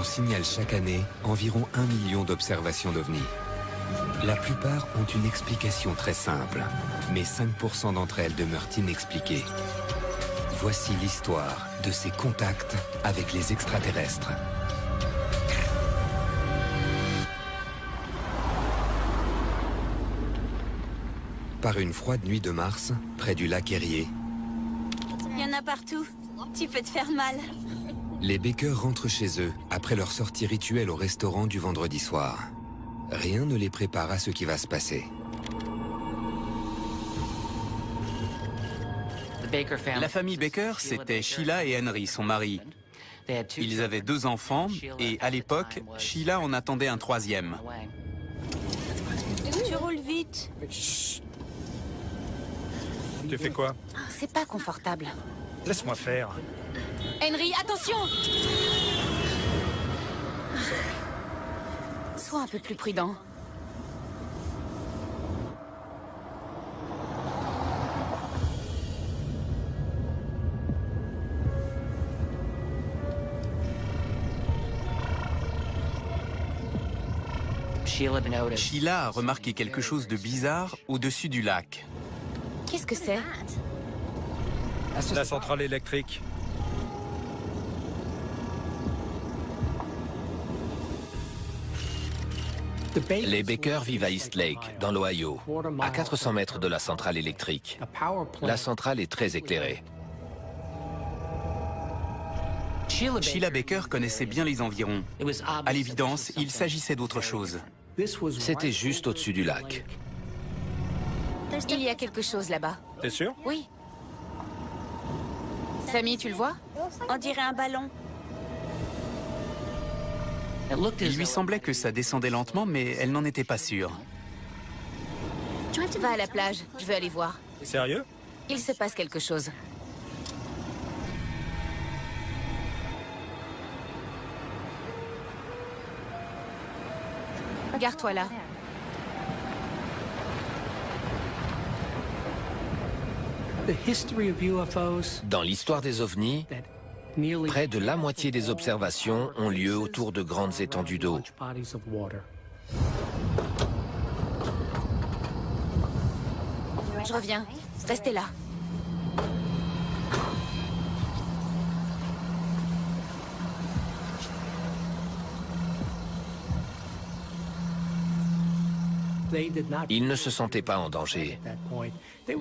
signale chaque année environ 1 million d'observations d'OVNI. La plupart ont une explication très simple, mais 5% d'entre elles demeurent inexpliquées. Voici l'histoire de ces contacts avec les extraterrestres. Par une froide nuit de mars, près du lac Erie, Il y en a partout. Tu peux te faire mal. les Baker rentrent chez eux après leur sortie rituelle au restaurant du vendredi soir. Rien ne les prépare à ce qui va se passer. La famille Baker, c'était Sheila et Henry, son mari. Ils avaient 2 enfants et à l'époque, Sheila en attendait un 3e. Tu roules vite. Tu fais quoi? C'est pas confortable. Laisse-moi faire. Henry, attention! Sois un peu plus prudent. Sheila a remarqué quelque chose de bizarre au-dessus du lac. Qu'est-ce que c'est? La centrale électrique. Les Baker vivent à East Lake, dans l'Ohio, à 400 mètres de la centrale électrique. La centrale est très éclairée. Sheila Baker connaissait bien les environs. À l'évidence, il s'agissait d'autre chose. C'était juste au-dessus du lac. Il y a quelque chose là-bas. T'es sûr? Oui. Samy, tu le vois? On dirait un ballon. Il lui semblait que ça descendait lentement, mais elle n'en était pas sûre. Va à la plage, je veux aller voir. Sérieux? Il se passe quelque chose. Regarde-toi là. Dans l'histoire des ovnis, près de la moitié des observations ont lieu autour de grandes étendues d'eau. Je reviens. Restez là. Ils ne se sentaient pas en danger,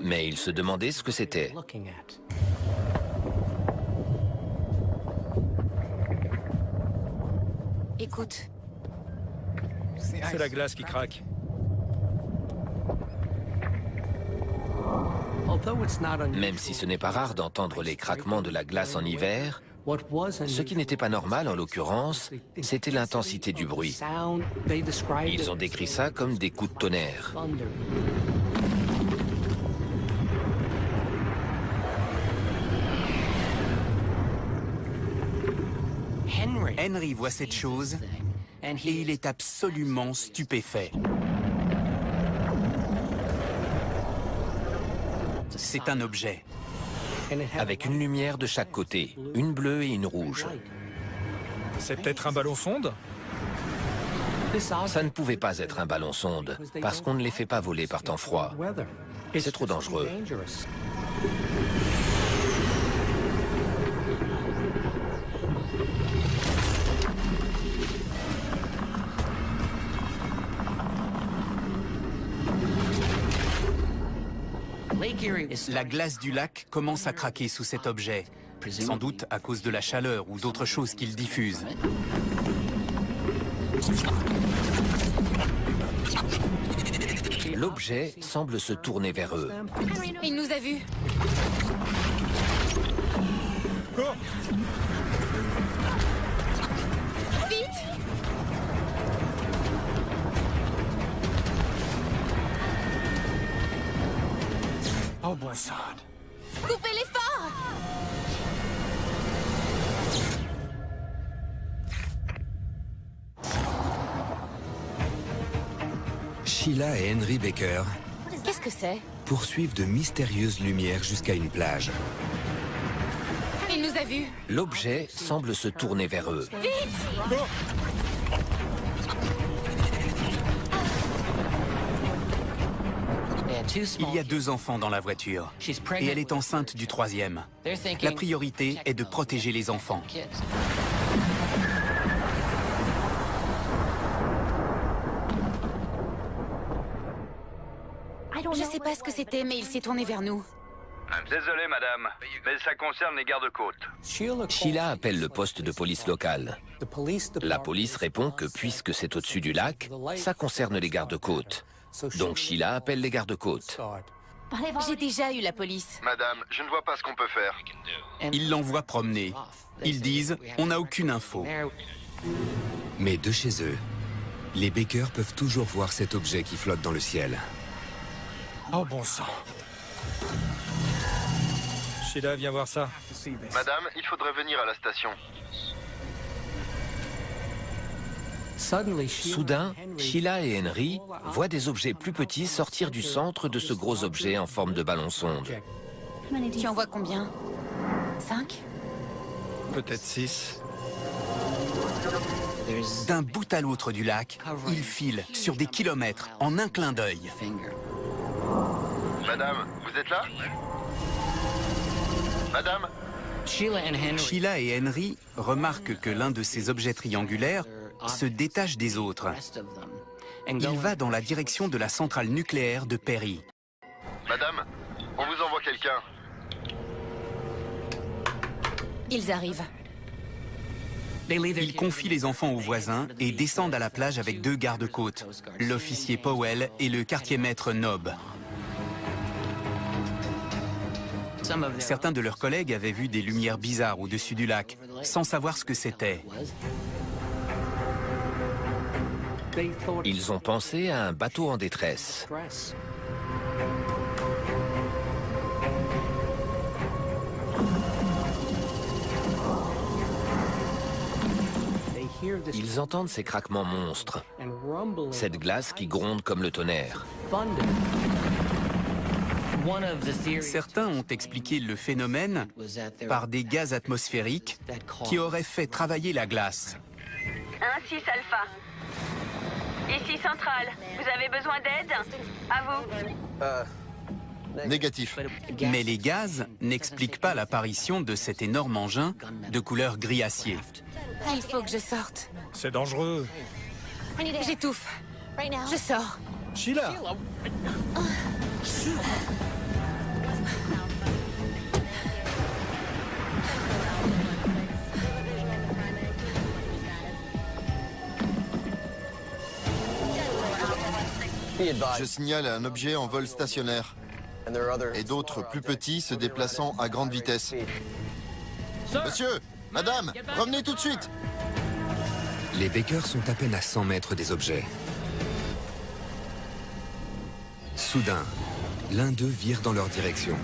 mais ils se demandaient ce que c'était. Écoute, C'est la glace qui craque. Même si ce n'est pas rare d'entendre les craquements de la glace en hiver, ce qui n'était pas normal en l'occurrence, c'était l'intensité du bruit. Ils ont décrit ça comme des coups de tonnerre. Henry voit cette chose et il est absolument stupéfait. C'est un objet. Avec une lumière de chaque côté, une bleue et une rouge. C'est peut-être un ballon sonde? Ça ne pouvait pas être un ballon sonde, parce qu'on ne les fait pas voler par temps froid. C'est trop dangereux. La glace du lac commence à craquer sous cet objet, sans doute à cause de la chaleur ou d'autres choses qu'il diffuse. L'objet semble se tourner vers eux. il nous a vus. Cours! Vite! Oh, bon sang. Coupez les phares! Sheila et Henry Baker Qu'est-ce que c'est? poursuivent de mystérieuses lumières jusqu'à une plage. Il nous a vus. L'objet semble se tourner vers eux. Il y a 2 enfants dans la voiture et elle est enceinte du 3e. La priorité est de protéger les enfants. Je sais pas ce que c'était, mais il s'est tourné vers nous. Désolé, madame, mais ça concerne les gardes-côtes. Sheila appelle le poste de police local. La police répond que puisque c'est au-dessus du lac, ça concerne les gardes-côtes. Donc Sheila appelle les gardes-côtes. J'ai déjà eu la police. Madame, je ne vois pas ce qu'on peut faire. Ils l'envoient promener. Ils disent « on n'a aucune info ». Mais de chez eux, les Baker peuvent toujours voir cet objet qui flotte dans le ciel. Oh bon sang. Sheila, viens voir ça. Madame, il faudrait venir à la station. Soudain, Sheila et Henry voient des objets plus petits sortir du centre de ce gros objet en forme de ballon-sonde. Tu en vois combien? 5? Peut-être 6. D'un bout à l'autre du lac, ils filent sur des kilomètres en un clin d'œil. Madame, vous êtes là? Madame? Sheila et Henry remarquent que l'un de ces objets triangulaires se détache des autres. Il va dans la direction de la centrale nucléaire de Perry. Madame, on vous envoie quelqu'un. Ils arrivent. Ils confient les enfants aux voisins et descendent à la plage avec 2 gardes-côtes, l'officier Powell et le quartier-maître Nob. Certains de leurs collègues avaient vu des lumières bizarres au-dessus du lac, sans savoir ce que c'était. Ils ont pensé à un bateau en détresse. Ils entendent ces craquements monstres, cette glace qui gronde comme le tonnerre. Certains ont expliqué le phénomène par des gaz atmosphériques qui auraient fait travailler la glace. 1-6 Alpha. Ici Centrale. Vous avez besoin d'aide? À vous. Négatif. Mais les gaz n'expliquent pas l'apparition de cet énorme engin de couleur gris acier. Il faut que je sorte. C'est dangereux. J'étouffe. Je sors. Sheila! Je signale un objet en vol stationnaire et d'autres plus petits se déplaçant à grande vitesse. Monsieur, madame, revenez tout de suite. Les Baker sont à peine à 100 mètres des objets. Soudain, l'un d'eux vire dans leur direction.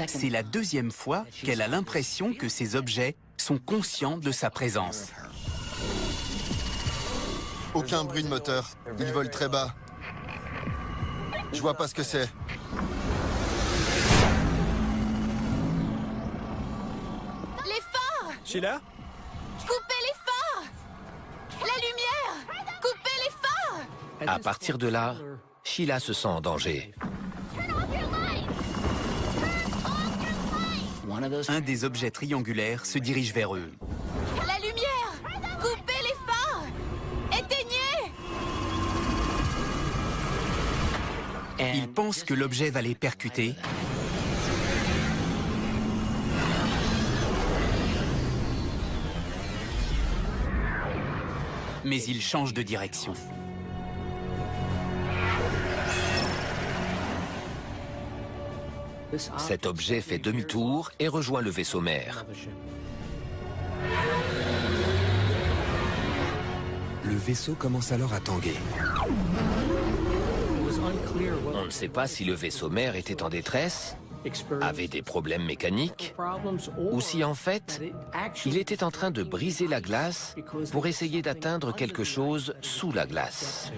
C'est la 2e fois qu'elle a l'impression que ces objets sont conscients de sa présence. Aucun bruit de moteur. Ils volent très bas. Je vois pas ce que c'est. Les phares! Sheila? Coupez les phares! La lumière! Coupez les phares! À partir de là, Sheila se sent en danger. Un des objets triangulaires se dirige vers eux. La lumière! Coupez les phares! Éteignez! Ils pensent que l'objet va les percuter. Mais ils changent de direction. Cet objet fait demi-tour et rejoint le vaisseau mère. Le vaisseau commence alors à tanguer. On ne sait pas si le vaisseau mère était en détresse, avait des problèmes mécaniques, ou si en fait, il était en train de briser la glace pour essayer d'atteindre quelque chose sous la glace.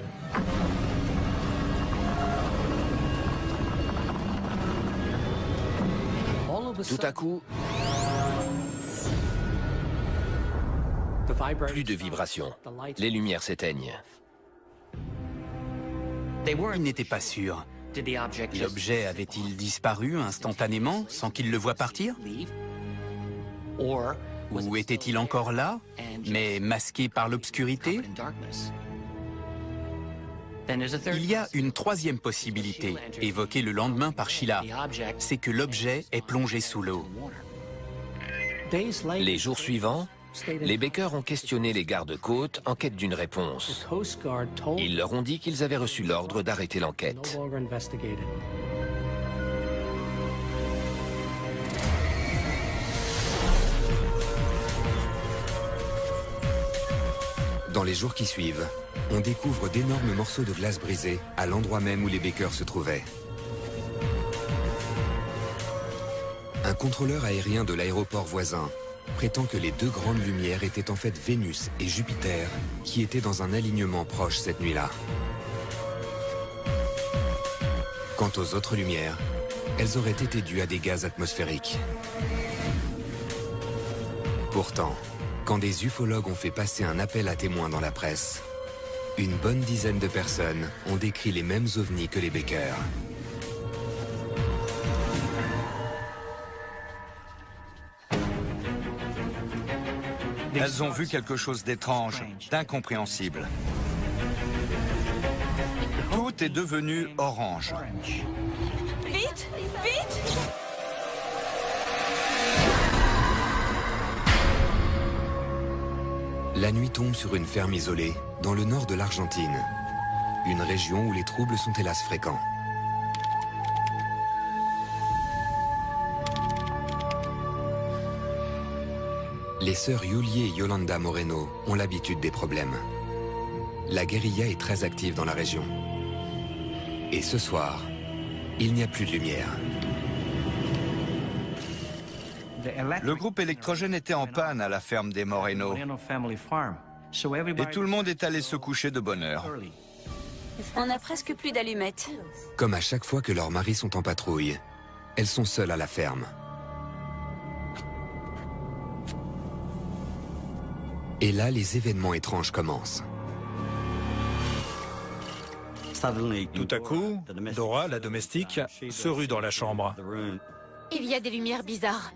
Tout à coup, plus de vibrations. Les lumières s'éteignent. Ils n'étaient pas sûrs. L'objet avait-il disparu instantanément sans qu'ils le voient partir? Ou était-il encore là, mais masqué par l'obscurité? Il y a une troisième possibilité, évoquée le lendemain par Sheila. C'est que l'objet est plongé sous l'eau. Les jours suivants, les Baker ont questionné les gardes-côtes en quête d'une réponse. Ils leur ont dit qu'ils avaient reçu l'ordre d'arrêter l'enquête. Dans les jours qui suivent, on découvre d'énormes morceaux de glace brisés à l'endroit même où les Baker se trouvaient. Un contrôleur aérien de l'aéroport voisin prétend que les deux grandes lumières étaient en fait Vénus et Jupiter qui étaient dans un alignement proche cette nuit-là. Quant aux autres lumières, elles auraient été dues à des gaz atmosphériques. Pourtant, quand des ufologues ont fait passer un appel à témoins dans la presse, une bonne dizaine de personnes ont décrit les mêmes ovnis que les Baker. Elles ont vu quelque chose d'étrange, d'incompréhensible. Tout est devenu orange. Vite! Vite! La nuit tombe sur une ferme isolée, dans le nord de l'Argentine. Une région où les troubles sont hélas fréquents. Les sœurs Yulie et Yolanda Moreno ont l'habitude des problèmes. La guérilla est très active dans la région. Et ce soir, il n'y a plus de lumière. Le groupe électrogène était en panne à la ferme des Moreno. Et tout le monde est allé se coucher de bonne heure. On n'a presque plus d'allumettes. Comme à chaque fois que leurs maris sont en patrouille, elles sont seules à la ferme. Et là, les événements étranges commencent. Tout à coup, Dora, la domestique, se rue dans la chambre. Il y a des lumières bizarres.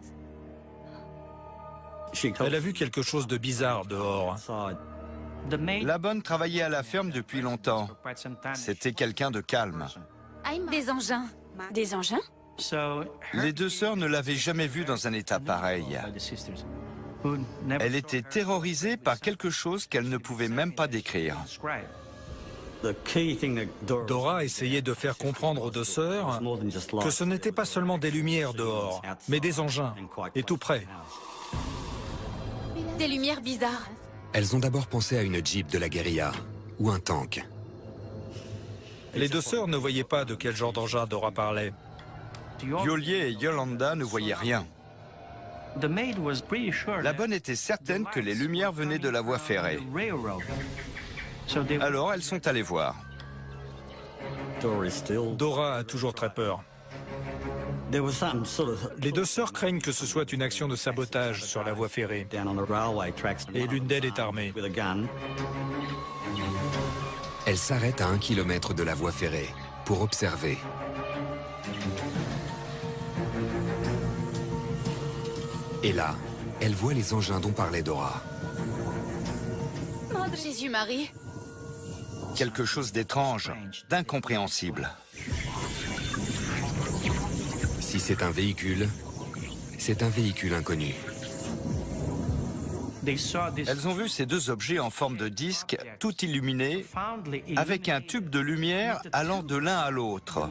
Elle a vu quelque chose de bizarre dehors. La bonne travaillait à la ferme depuis longtemps. C'était quelqu'un de calme. Des engins. Des engins? Les deux sœurs ne l'avaient jamais vue dans un état pareil. Elle était terrorisée par quelque chose qu'elle ne pouvait même pas décrire. Dora essayait de faire comprendre aux deux sœurs que ce n'était pas seulement des lumières dehors, mais des engins, et tout près. Des lumières bizarres. Elles ont d'abord pensé à une Jeep de la guérilla, ou un tank. Les deux sœurs ne voyaient pas de quel genre d'engin Dora parlait. Yulie et Yolanda ne voyaient rien. La bonne était certaine que les lumières venaient de la voie ferrée. Alors elles sont allées voir. Dora a toujours très peur. Les deux sœurs craignent que ce soit une action de sabotage sur la voie ferrée. Et l'une d'elles est armée. Elle s'arrête à 1 kilomètre de la voie ferrée pour observer. Et là, elle voit les engins dont parlait Dora. Jésus-Marie. Quelque chose d'étrange, d'incompréhensible. Si c'est un véhicule inconnu. Elles ont vu ces deux objets en forme de disque, tout illuminés, avec un tube de lumière allant de l'un à l'autre,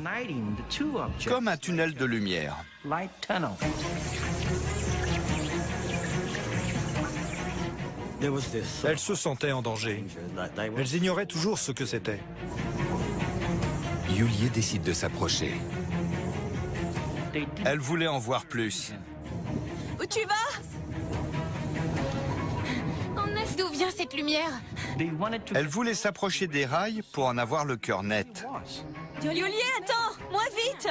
comme un tunnel de lumière. Elles se sentaient en danger. Elles ignoraient toujours ce que c'était. Yulie décide de s'approcher. Elle voulait en voir plus. Où tu vas? D'où vient cette lumière? Elle voulait s'approcher des rails pour en avoir le cœur net. Yulie, attends! Moi, vite!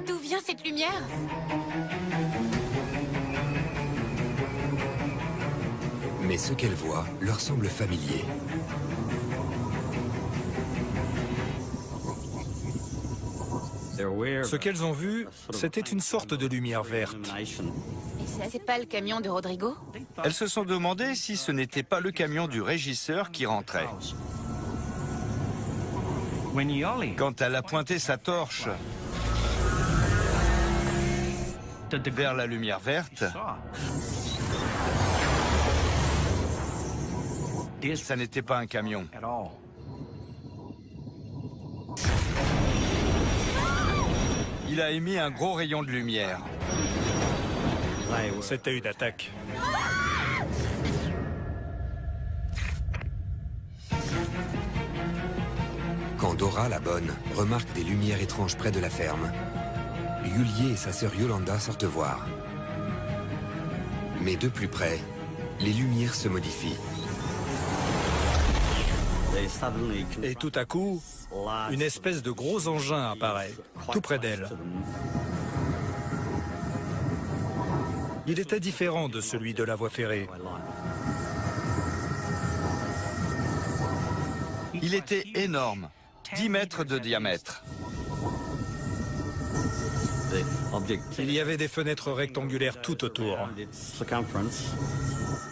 D'où vient cette cette lumière? Mais ce qu'elle voit leur semble familier. Ce qu'elles ont vu, c'était une sorte de lumière verte. C'est pas le camion de Rodrigo? Elles se sont demandé si ce n'était pas le camion du régisseur qui rentrait. Quand elle a pointé sa torche vers la lumière verte, ça n'était pas un camion. Il a émis un gros rayon de lumière. C'était une attaque. Quand Dora, la bonne, remarque des lumières étranges près de la ferme, Yulié et sa sœur Yolanda sortent voir. Mais de plus près, les lumières se modifient. Et tout à coup, une espèce de gros engin apparaît, tout près d'elle. Il était différent de celui de la voie ferrée. Il était énorme, 10 mètres de diamètre. Il y avait des fenêtres rectangulaires tout autour.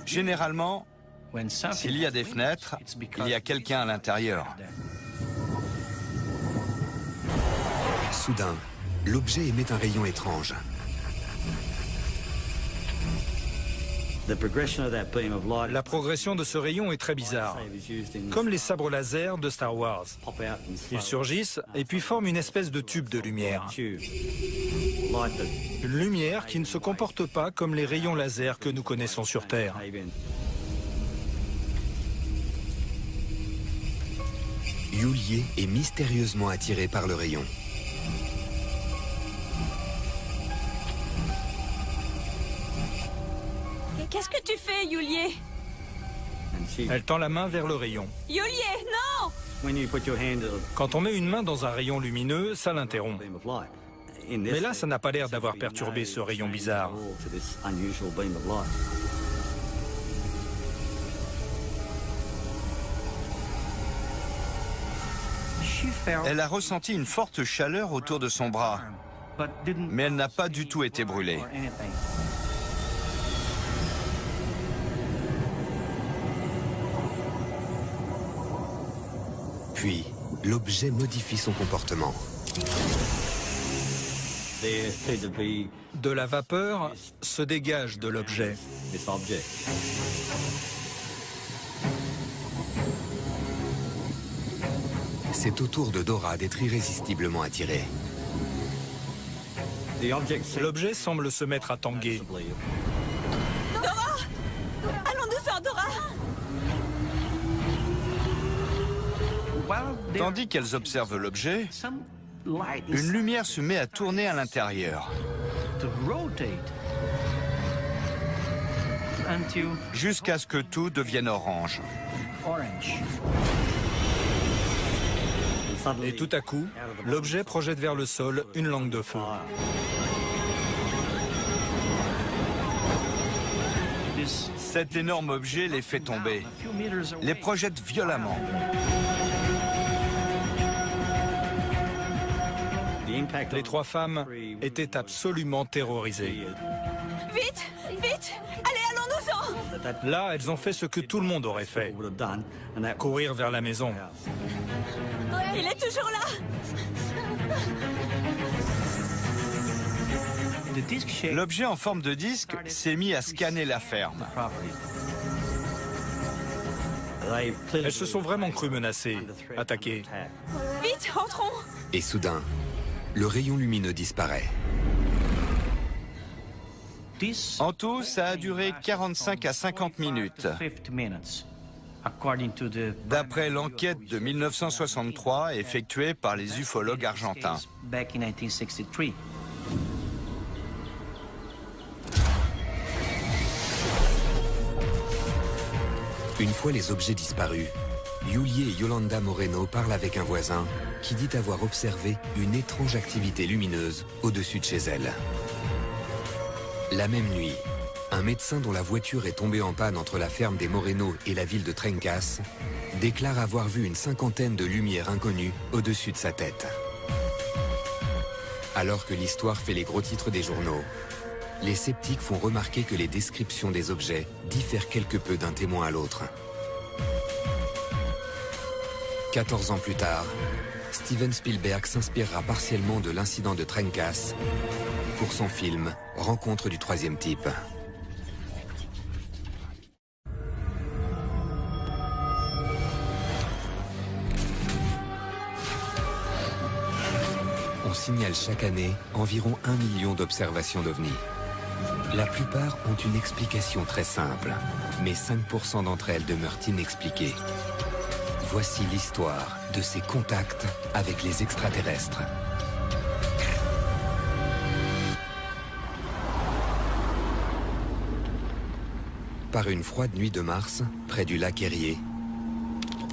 Généralement, s'il y a des fenêtres, il y a quelqu'un à l'intérieur. Soudain, l'objet émet un rayon étrange. La progression de ce rayon est très bizarre, comme les sabres laser de Star Wars. Ils surgissent et puis forment une espèce de tube de lumière. Une lumière qui ne se comporte pas comme les rayons laser que nous connaissons sur Terre. Yulié est mystérieusement attiré par le rayon. Qu'est-ce que tu fais, Yulié? Elle tend la main vers le rayon. Yulié, non! Quand on met une main dans un rayon lumineux, ça l'interrompt. Mais là, ça n'a pas l'air d'avoir perturbé ce rayon bizarre. Elle a ressenti une forte chaleur autour de son bras, mais elle n'a pas du tout été brûlée. Puis, l'objet modifie son comportement. De la vapeur se dégage de l'objet. C'est au tour de Dora d'être irrésistiblement attirée. L'objet semble se mettre à tanguer. Dora! Allons-nous, Dora! Tandis qu'elles observent l'objet, une lumière se met à tourner à l'intérieur, jusqu'à ce que tout devienne orange. Et tout à coup, l'objet projette vers le sol une langue de feu. Cet énorme objet les fait tomber, les projette violemment. Les trois femmes étaient absolument terrorisées. Vite! Vite! Allez, allons-nous-en! Là, elles ont fait ce que tout le monde aurait fait. Courir vers la maison. Il est toujours là! L'objet en forme de disque s'est mis à scanner la ferme. Elles se sont vraiment crues menacées, attaquées. Vite, rentrons! Et soudain, le rayon lumineux disparaît. En tout, ça a duré 45 à 50 minutes. D'après l'enquête de 1963 effectuée par les ufologues argentins. Une fois les objets disparus, Yulie et Yolanda Moreno parlent avec un voisin qui dit avoir observé une étrange activité lumineuse au-dessus de chez elle. La même nuit, un médecin dont la voiture est tombée en panne entre la ferme des Moreno et la ville de Trencas déclare avoir vu une cinquantaine de lumières inconnues au-dessus de sa tête. Alors que l'histoire fait les gros titres des journaux, les sceptiques font remarquer que les descriptions des objets diffèrent quelque peu d'un témoin à l'autre. 14 ans plus tard, Steven Spielberg s'inspirera partiellement de l'incident de Trencas pour son film Rencontre du troisième type. On signale chaque année environ 1 million d'observations d'OVNI. La plupart ont une explication très simple, mais 5% d'entre elles demeurent inexpliquées. Voici l'histoire de ces contacts avec les extraterrestres. Par une froide nuit de mars, près du lac Erie,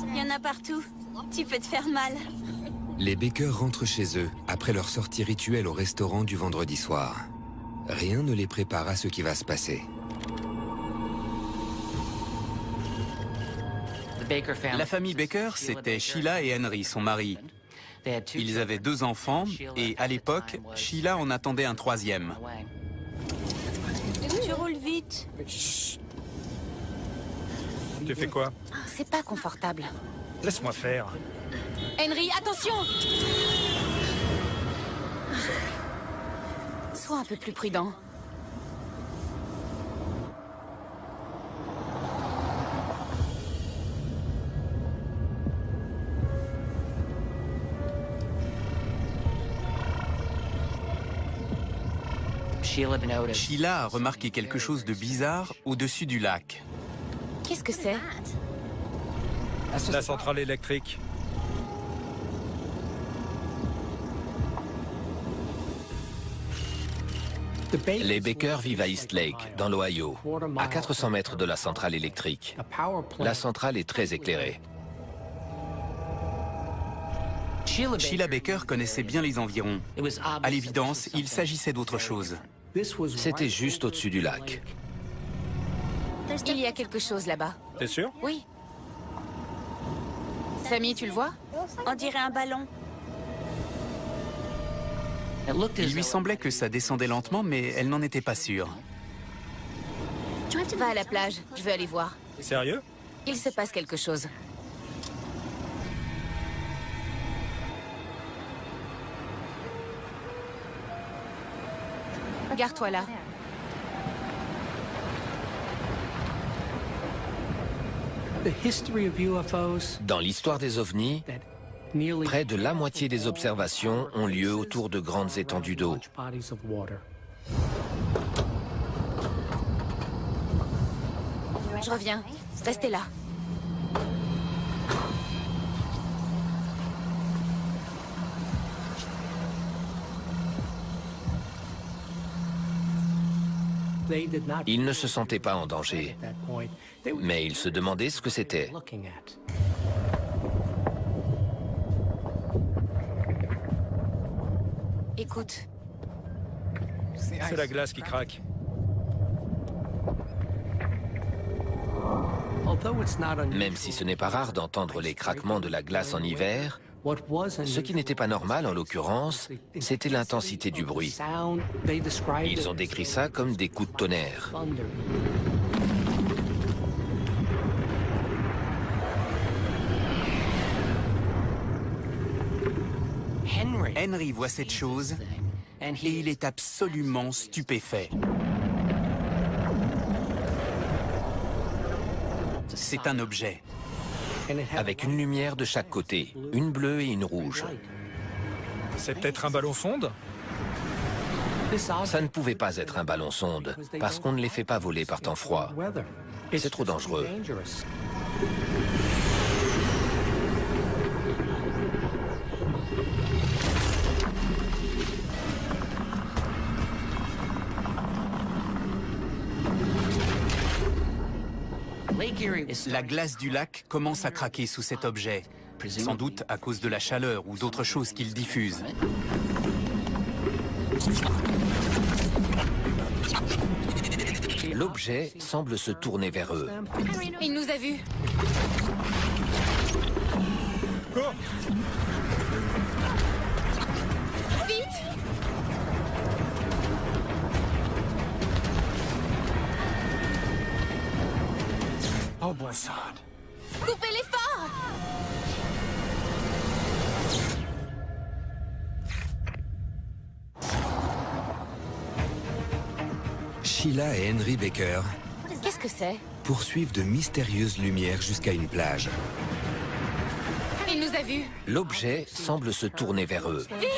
Il y en a partout. Tu peux te faire mal. les Baker rentrent chez eux après leur sortie rituelle au restaurant du vendredi soir. Rien ne les prépare à ce qui va se passer. La famille Baker, c'était Sheila et Henry, son mari. Ils avaient 2 enfants et à l'époque, Sheila en attendait un 3e. Tu roules vite. Tu fais quoi? C'est pas confortable. Laisse-moi faire. Henry, attention! Sois un peu plus prudent. Sheila a remarqué quelque chose de bizarre au-dessus du lac. Qu'est-ce que c'est? La centrale électrique. Les Baker vivent à East Lake, dans l'Ohio, à 400 mètres de la centrale électrique. La centrale est très éclairée. Sheila Baker connaissait bien les environs. À l'évidence, il s'agissait d'autre chose. C'était juste au-dessus du lac. Il y a quelque chose là-bas. T'es sûr? Oui. Samy, tu le vois? On dirait un ballon. Il lui semblait que ça descendait lentement, mais elle n'en était pas sûre. Va à la plage, je veux aller voir. Sérieux? Il se passe quelque chose. Regarde-toi là. Dans l'histoire des ovnis, près de la moitié des observations ont lieu autour de grandes étendues d'eau. Je reviens. Restez là. Ils ne se sentaient pas en danger, mais ils se demandaient ce que c'était. Écoute. C'est la glace qui craque. Même si ce n'est pas rare d'entendre les craquements de la glace en hiver, ce qui n'était pas normal en l'occurrence, c'était l'intensité du bruit. Ils ont décrit ça comme des coups de tonnerre. Henry voit cette chose et il est absolument stupéfait. C'est un objet. Avec une lumière de chaque côté, une bleue et une rouge. C'est peut-être un ballon sonde? Ça ne pouvait pas être un ballon sonde, parce qu'on ne les fait pas voler par temps froid. C'est trop dangereux. La glace du lac commence à craquer sous cet objet, sans doute à cause de la chaleur ou d'autres choses qu'il diffuse. L'objet semble se tourner vers eux. Il nous a vus. Cours! Vite! Oh bon sang! Coupez les phares! Sheila et Henry Baker Qu'est-ce que c'est? poursuivent de mystérieuses lumières jusqu'à une plage. Il nous a vus. L'objet semble se tourner vers eux. Vite!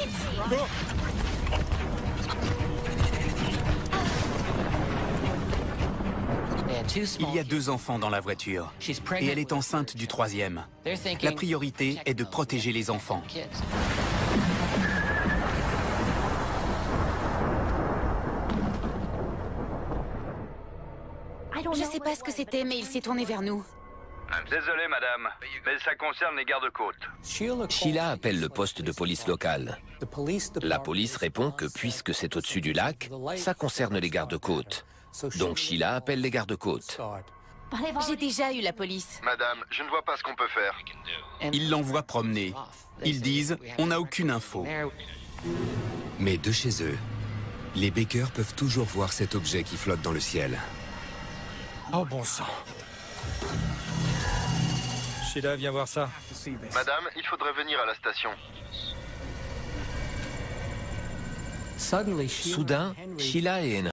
Il y a 2 enfants dans la voiture et elle est enceinte du 3e. La priorité est de protéger les enfants. Je sais pas ce que c'était, mais il s'est tourné vers nous. Désolé, madame, mais ça concerne les gardes-côtes. Sheila appelle le poste de police local. La police répond que puisque c'est au-dessus du lac, ça concerne les gardes-côtes. Donc Sheila appelle les gardes-côtes. J'ai déjà eu la police. Madame, je ne vois pas ce qu'on peut faire. Ils l'envoient promener. Ils disent « on n'a aucune info ». Mais de chez eux, les Baker peuvent toujours voir cet objet qui flotte dans le ciel. Oh bon sang! Sheila, viens voir ça. Madame, il faudrait venir à la station. Soudain, Sheila et Henry